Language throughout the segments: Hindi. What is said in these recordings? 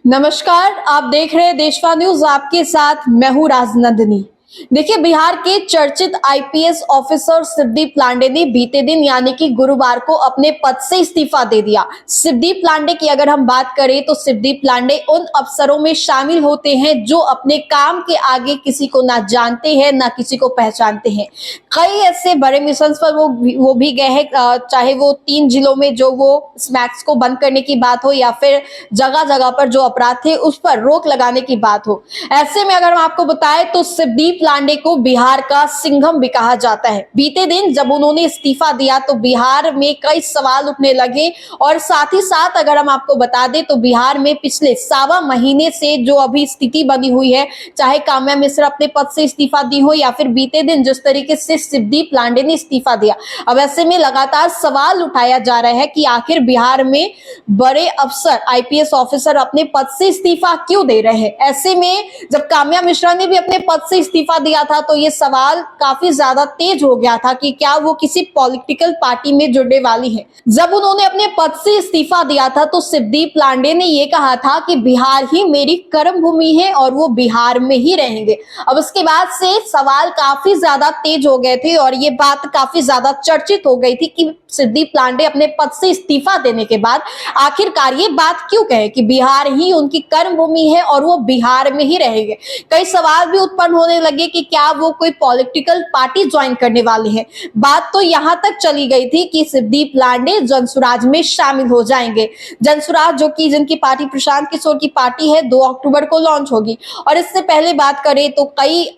नमस्कार, आप देख रहे हैं देशवा न्यूज। आपके साथ मैं हूं राजनंदिनी। देखिए, बिहार के चर्चित आईपीएस ऑफिसर शिवदीप लांडे ने बीते दिन यानी कि गुरुवार को अपने पद से इस्तीफा दे दिया। शिवदीप लांडे की अगर हम बात करें तो शिवदीप लांडे उन अफसरों में शामिल होते हैं जो अपने काम के आगे किसी को ना जानते हैं ना किसी को पहचानते हैं। कई ऐसे बड़े मिशन पर वो भी गए हैं, चाहे वो 3 जिलों में जो वो स्नैक्स को बंद करने की बात हो या फिर जगह जगह पर जो अपराध थे उस पर रोक लगाने की बात हो। ऐसे में अगर हम आपको बताएं तो शिवदीप लांडे को बिहार का सिंघम भी कहा जाता है। बीते दिन जब उन्होंने इस्तीफा दिया तो बिहार में कई सवाल उठने लगे और साथ ही साथ अगर हम आपको बता दें तो बिहार में पिछले 1.25 महीने से जो अभी स्थिति बनी हुई है, चाहे काम्या मिश्रा अपने पद से इस्तीफा दी हो या फिर बीते दिन जिस तरीके से शिवदीप लांडे ने इस्तीफा दिया, अब ऐसे में लगातार सवाल उठाया जा रहा है कि आखिर बिहार में बड़े अफसर आईपीएस ऑफिसर अपने पद से इस्तीफा क्यों दे रहे हैं। ऐसे में जब काम्या मिश्रा ने भी अपने पद से इस्तीफा दिया था तो ये सवाल काफी ज्यादा तेज हो गया था कि क्या वो किसी पॉलिटिकल पार्टी में जुड़ने वाली है। जब उन्होंने अपने पद से इस्तीफा दिया था तो शिवदीप लांडे ने ये कहा था कि बिहार ही मेरी कर्म भूमि है और वो बिहार में ही रहेंगे। अब उसके बाद से सवाल काफी ज्यादा तेज हो गए थे और ये बात काफी ज्यादा चर्चित हो गई थी कि शिवदीप लांडे अपने पद से इस्तीफा देने के बाद आखिरकार ये बात क्यों कहे कि बिहार ही उनकी कर्म भूमि है और वो बिहार में ही रहेंगे। कई सवाल भी उत्पन्न होने लगे कि क्या वो कोई पॉलिटिकल पार्टी ज्वाइन करने वाले हैं। बात तो यहां तक चली गई थी कि शिवदीप लांडे जनसुराज में शामिल हो जाएंगे। जनसुराज जो कि जिनकी पार्टी प्रशांत किशोर की पार्टी है 2 अक्टूबर को लॉन्च होगी। और इससे पहले बात करें तो कई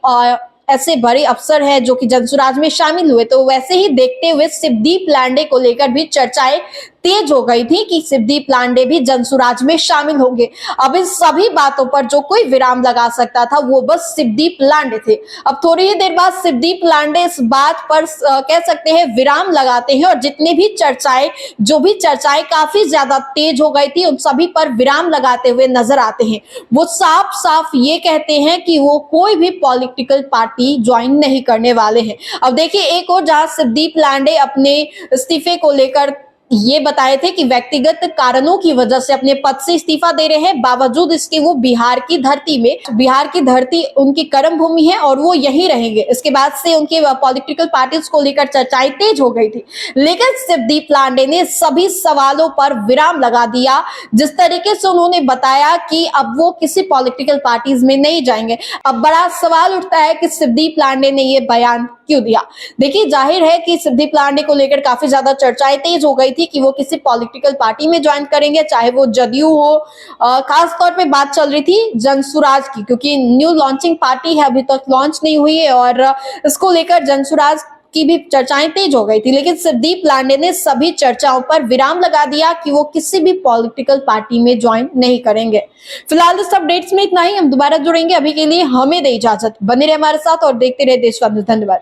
ऐसे बड़े अफसर हैं जो कि जनसुराज में शामिल हुए, तो वैसे ही देखते हुए शिवदीप लांडे को लेकर भी चर्चाएं तेज हो गई थी कि शिवदीप लांडे भी जनसुराज में शामिल होंगे। अब इन सभी बातों पर जो कोई विराम लगा सकता था वो बस शिवदीप लांडे थे। अब थोड़ी ही देर बाद शिवदीप लांडे इस बात पर कह सकते हैं विराम लगाते हैं और जितने भी चर्चाएं काफी ज्यादा तेज हो गई थी उन सभी पर विराम लगाते हुए नजर आते हैं। वो साफ साफ ये कहते हैं कि वो कोई भी पॉलिटिकल पार्टी ज्वाइन नहीं करने वाले हैं। अब देखिए, एक और जहां शिवदीप लांडे अपने इस्तीफे को लेकर ये बताए थे कि व्यक्तिगत कारणों की वजह से अपने पद से इस्तीफा दे रहे हैं, बावजूद इसके वो बिहार की धरती उनकी कर्म भूमि है और वो यहीं रहेंगे। इसके बाद से उनके पॉलिटिकल पार्टीज को लेकर चर्चाएं तेज हो गई थी, लेकिन शिवदीप लांडे ने सभी सवालों पर विराम लगा दिया। जिस तरीके से उन्होंने बताया कि अब वो किसी पॉलिटिकल पार्टीज में नहीं जाएंगे। अब बड़ा सवाल उठता है कि शिवदीप लांडे ने ये बयान क्यों दिया। देखिए, जाहिर है कि शिवदीप लांडे को लेकर काफी ज्यादा चर्चाएं तेज हो गई थी कि वो किसी पॉलिटिकल पार्टी में ज्वाइन करेंगे, चाहे वो जदयू हो। खास तौर पे बात चल रही थी जनसुराज की, क्योंकि न्यू लॉन्चिंग पार्टी है, अभी तक लॉन्च नहीं हुई है और इसको लेकर जनसुराज की भी चर्चाएं तेज हो गई थी। लेकिन शिवदीप लांडे ने सभी चर्चाओं पर विराम लगा दिया कि वो किसी भी पॉलिटिकल पार्टी में ज्वाइन नहीं करेंगे। फिलहाल इस अपडेट्स में इतना ही। हम दोबारा जुड़ेंगे, अभी के लिए हमें दे इजाजत। बने रहे हमारे साथ और देखते रहे देशवा न्यूज। धन्यवाद।